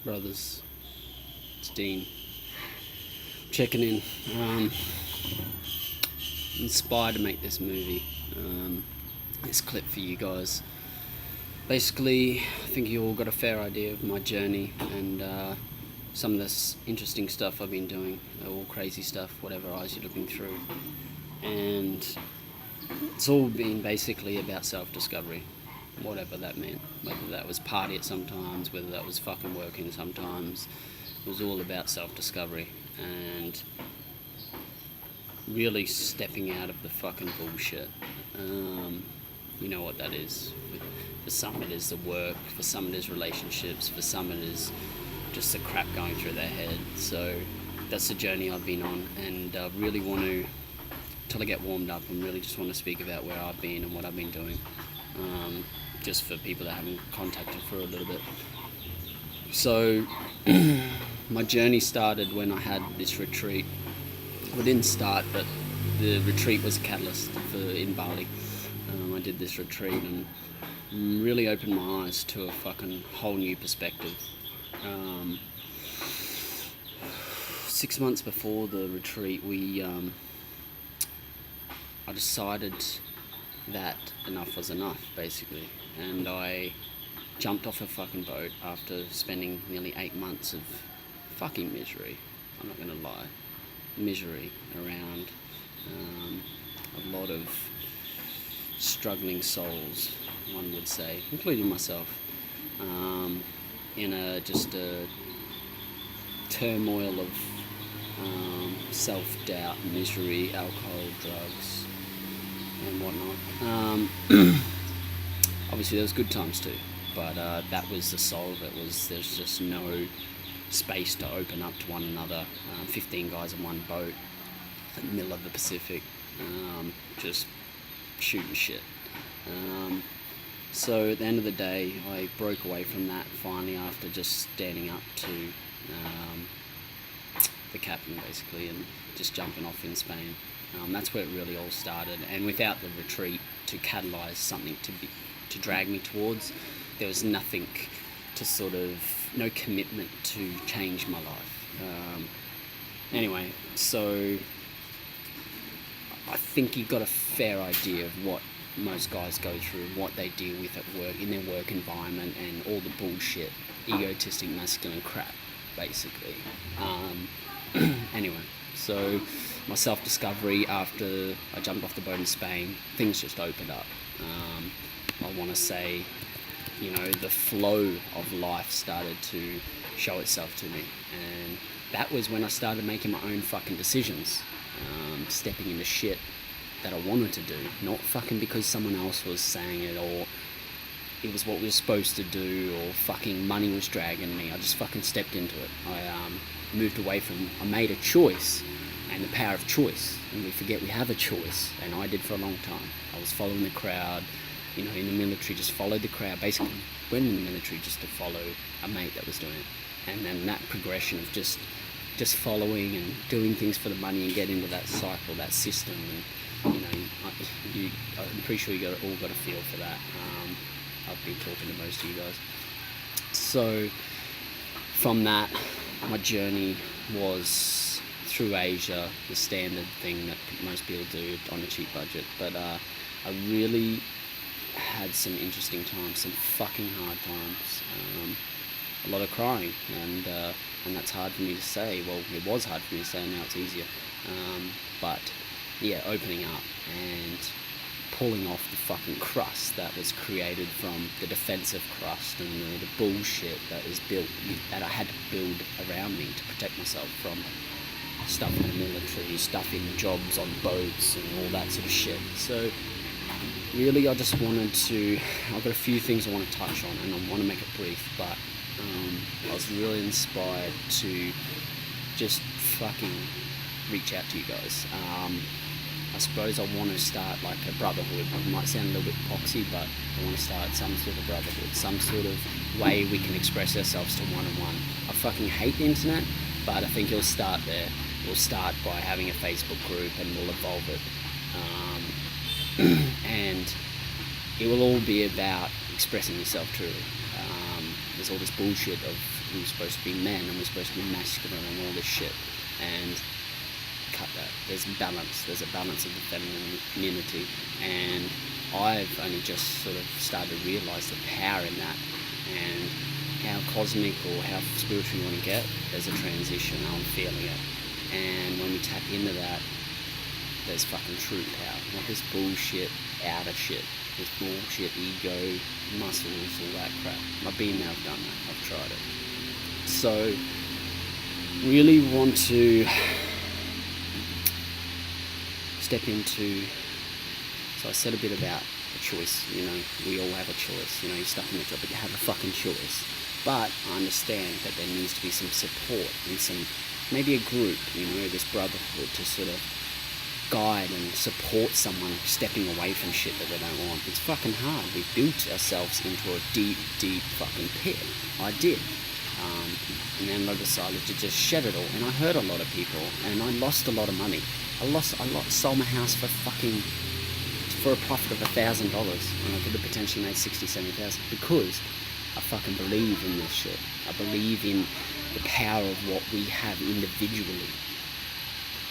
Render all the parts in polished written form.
brothers. It's Dean. Checking in. Inspired to make this movie. This clip for you guys. Basically, I think you all got a fair idea of my journey and some of this interesting stuff I've been doing. All crazy stuff, whatever eyes you're looking through. And it's all been basically about self-discovery. Whatever that meant, whether that was party at sometimes, whether that was fucking working sometimes, it was all about self-discovery and really stepping out of the fucking bullshit. You know what that is. For some it is the work, for some it is relationships, for some it is just the crap going through their head. So that's the journey I've been on, and I really want to, till I get warmed up, and really just want to speak about where I've been and what I've been doing. Just for people that haven't contacted for a little bit. So my journey started when I had this retreat. Well, it didn't start, but the retreat was a catalyst in Bali. I did this retreat and really opened my eyes to a fucking whole new perspective. 6 months before the retreat, I decided that enough was enough, basically, and I jumped off a fucking boat after spending nearly 8 months of fucking misery. I'm not gonna lie, misery around a lot of struggling souls, one would say, including myself, in a turmoil of self-doubt, misery, alcohol, drugs, and whatnot. Obviously there was good times too, but that was the soul of it. There's just no space to open up to one another. 15 guys in one boat in the middle of the Pacific, just shooting shit. So at the end of the day, I broke away from that finally after just standing up to the captain, basically, and just jumping off in Spain. That's where it really all started, and without the retreat to catalyse something to drag me towards, there was nothing to no commitment to change my life. Anyway, so I think you've got a fair idea of what most guys go through, what they deal with at work, in their work environment, and all the bullshit, egotistic, masculine crap, basically. Anyway, so my self-discovery after I jumped off the boat in Spain, things just opened up. I want to say, the flow of life started to show itself to me, and that was when I started making my own fucking decisions, stepping into shit that I wanted to do, not fucking because someone else was saying it, or it was what we were supposed to do, or fucking money was dragging me. I just fucking stepped into it. I made a choice, and the power of choice, and we forget we have a choice, and I did for a long time. I was following the crowd, in the military, just followed the crowd, basically went in the military just to follow a mate that was doing it, and then that progression of just following and doing things for the money and get into that cycle, that system, and I'm pretty sure you all got a feel for that. I've been talking to most of you guys. So from that, my journey was through Asia, the standard thing that most people do on a cheap budget. But I really had some interesting times, some fucking hard times. A lot of crying, and that's hard for me to say. Well, it was hard for me to say, now it's easier. But yeah, opening up and pulling off the fucking crust that was created from the defensive crust and the bullshit that is built, that I had to build around me to protect myself from stuff in the military, stuff in jobs on boats and all that sort of shit. So really I've got a few things I want to touch on, and I want to make it brief, but I was really inspired to just fucking reach out to you guys. I suppose I want to start like a brotherhood. It might sound a little bit poxy, but I want to start some sort of brotherhood, some sort of way we can express ourselves to one-on-one. I fucking hate the internet, but I think it'll start there. We'll start by having a Facebook group, and we'll evolve it. And it will all be about expressing yourself truly. There's all this bullshit of we're supposed to be men and we're supposed to be masculine and all this shit. And cut that. There's balance. There's a balance of the femininity, and I've only just sort of started to realise the power in that, and how cosmic or how spiritual you want to get. There's a transition. I'm feeling it, and when we tap into that, there's fucking true power. Not this bullshit outer shit. This bullshit ego, muscles, all that crap. I've been there. I've done that. I've tried it. So, really want to step into, so I said a bit about a choice, we all have a choice, you're stuck in a job, but you have a fucking choice. But I understand that there needs to be some support and maybe a group, this brotherhood to sort of guide and support someone stepping away from shit that they don't want. It's fucking hard. We've built ourselves into a deep, deep fucking pit. I did. And then I decided to just shed it all. And I hurt a lot of people, and I lost a lot of money. I sold my house for a profit of $1,000, and I could have potentially made 60, 70,000 because I fucking believe in this shit. I believe in the power of what we have individually,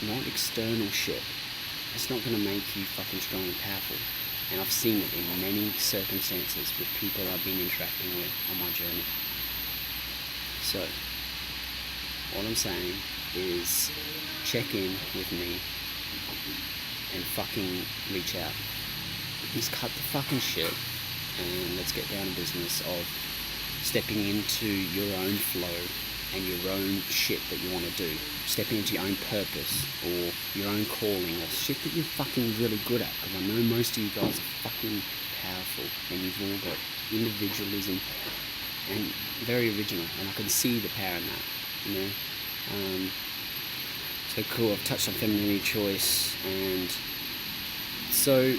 not external shit. It's not going to make you fucking strong and powerful. And I've seen it in many circumstances with people I've been interacting with on my journey. So, all I'm saying is check in with me and fucking reach out. Just cut the fucking shit and let's get down to business of stepping into your own flow and your own shit that you want to do. Stepping into your own purpose or your own calling or shit that you're fucking really good at. Because I know most of you guys are fucking powerful and you've all got individualism and very original, and I can see the power in that, So cool, I've touched on femininity choice, and so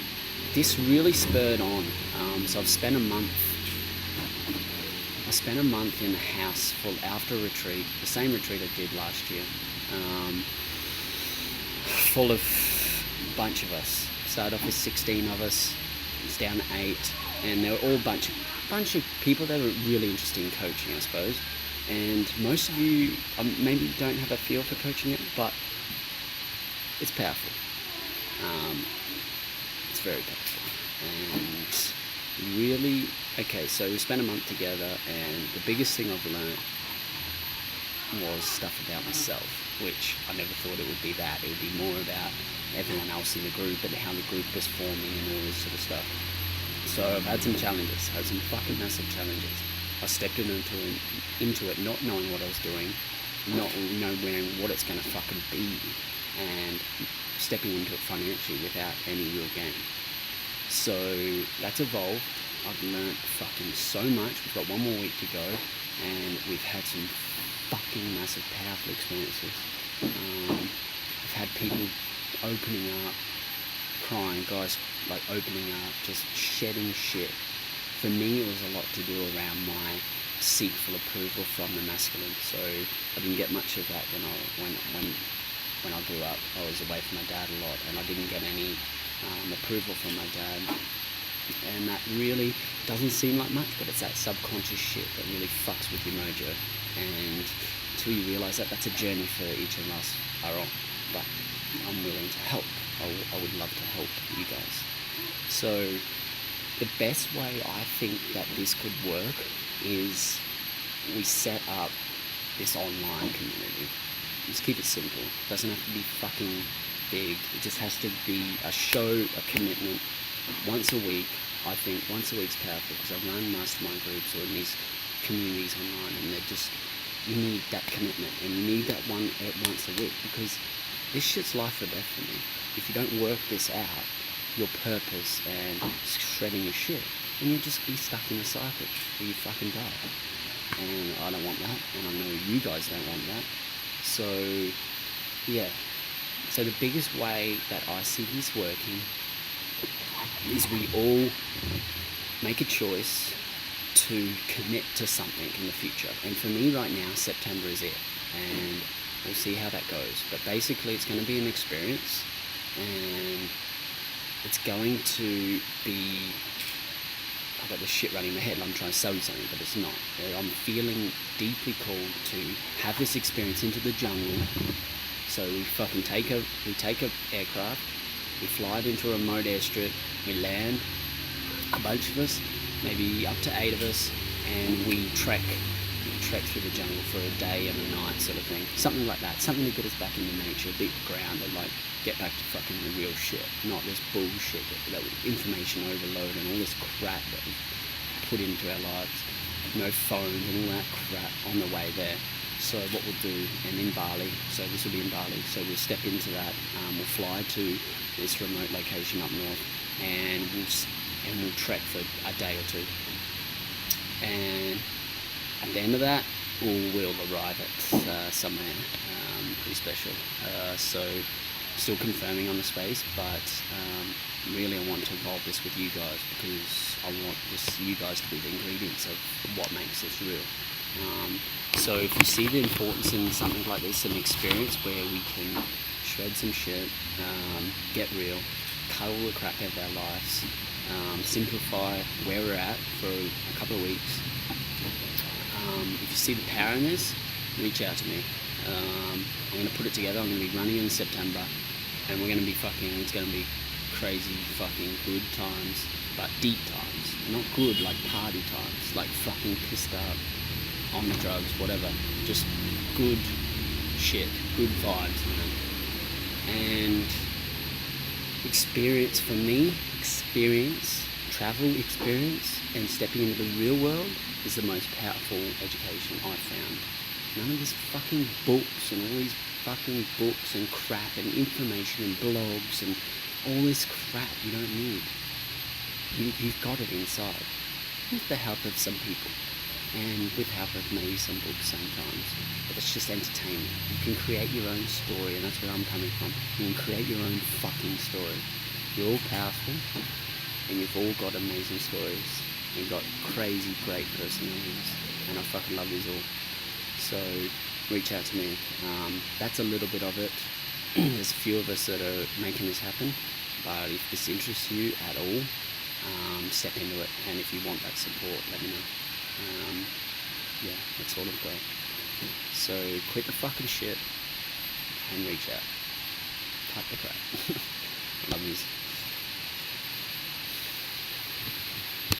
this really spurred on. So I spent a month in the house after a retreat, the same retreat I did last year, full of a bunch of us. Started off with 16 of us, it's down to 8, and they were all bunch of people that were really interested in coaching, I suppose. And most of you maybe don't have a feel for coaching it, but it's powerful. It's very powerful. And really, okay, so we spent a month together, and the biggest thing I've learned was stuff about myself, which I never thought it would be that. It would be more about everyone else in the group and how the group was forming and all this sort of stuff. So I've had some challenges, some fucking massive challenges. I stepped into it not knowing what I was doing, not knowing what it's going to fucking be, and stepping into it financially without any real gain. So that's evolved. I've learnt fucking so much. We've got one more week to go, and we've had some fucking massive, powerful experiences. I've had people opening up, crying, guys like opening up, just shedding shit. For me, it was a lot to do around my seek for approval from the masculine. So I didn't get much of that when I grew up. I was away from my dad a lot, and I didn't get any approval from my dad. And that really doesn't seem like much, but it's that subconscious shit that really fucks with your mojo. And until you realise that, that's a journey for each of us are on. But I'm willing to help. I would love to help you guys. So the best way I think that this could work is we set up this online community. Just keep it simple. It doesn't have to be fucking big. It just has to be a show, a commitment. Once a week. I think once a week's powerful, because I run mastermind groups or in these communities online, and you need that commitment, and you need that one once a week, because this shit's life or death for me. If you don't work this out, your purpose and shredding your shit, then you'll just be stuck in a cycle where you fucking die. And I don't want that, and I know you guys don't want that. So yeah. So the biggest way that I see this working is we all make a choice to commit to something in the future. And for me right now, September is it. And we'll see how that goes. But basically it's going to be an experience, and it's going to be I've got this shit running in my head and I'm trying to sell you something, but it's not. I'm feeling deeply called to have this experience into the jungle. So we fucking take a aircraft, we fly it into a remote airstrip, we land, a bunch of us, maybe up to 8 of us, and we trek through the jungle for a day and a night sort of thing. Something like that. Something to get us back into nature, a bit grounded, like get back to fucking the real shit. Not this bullshit, that information overload and all this crap that we put into our lives. No phones and all that crap on the way there. So what we'll do, and in Bali, so this will be in Bali, so we'll step into that, we'll fly to this remote location up north, and we'll trek for a day or two. And at the end of that, we'll arrive at somewhere pretty special. So still confirming on the space, but really I want to involve this with you guys, because I want you guys to be the ingredients of what makes this real. So if you see the importance in something like this, an experience where we can shred some shit, get real, cut all the crap out of our lives, simplify where we're at for a couple of weeks. If you see the power in this, reach out to me. I'm going to put it together. I'm going to be running in September, and we're going to be it's going to be crazy fucking good times, but deep times. Not good like party times, like fucking pissed up, on the drugs, whatever. Just good shit, good vibes, man. And experience for me, travel experience, and stepping into the real world is the most powerful education I've found. None of this fucking books and all these fucking books and crap and information and blogs and all this crap you don't need. You've got it inside, with the help of some people, and with the help of maybe some books sometimes. But it's just entertainment. You can create your own story, and that's where I'm coming from. You can create your own fucking story. You're all powerful, and you've all got amazing stories. You've got crazy great personalities, and I fucking love these all. So reach out to me. That's a little bit of it. There's a few of us that are making this happen, but if this interests you at all, step into it, and if you want that support, let me know. Yeah, that's all I've got. So quit the fucking shit and reach out. Cut the crap. Love yous.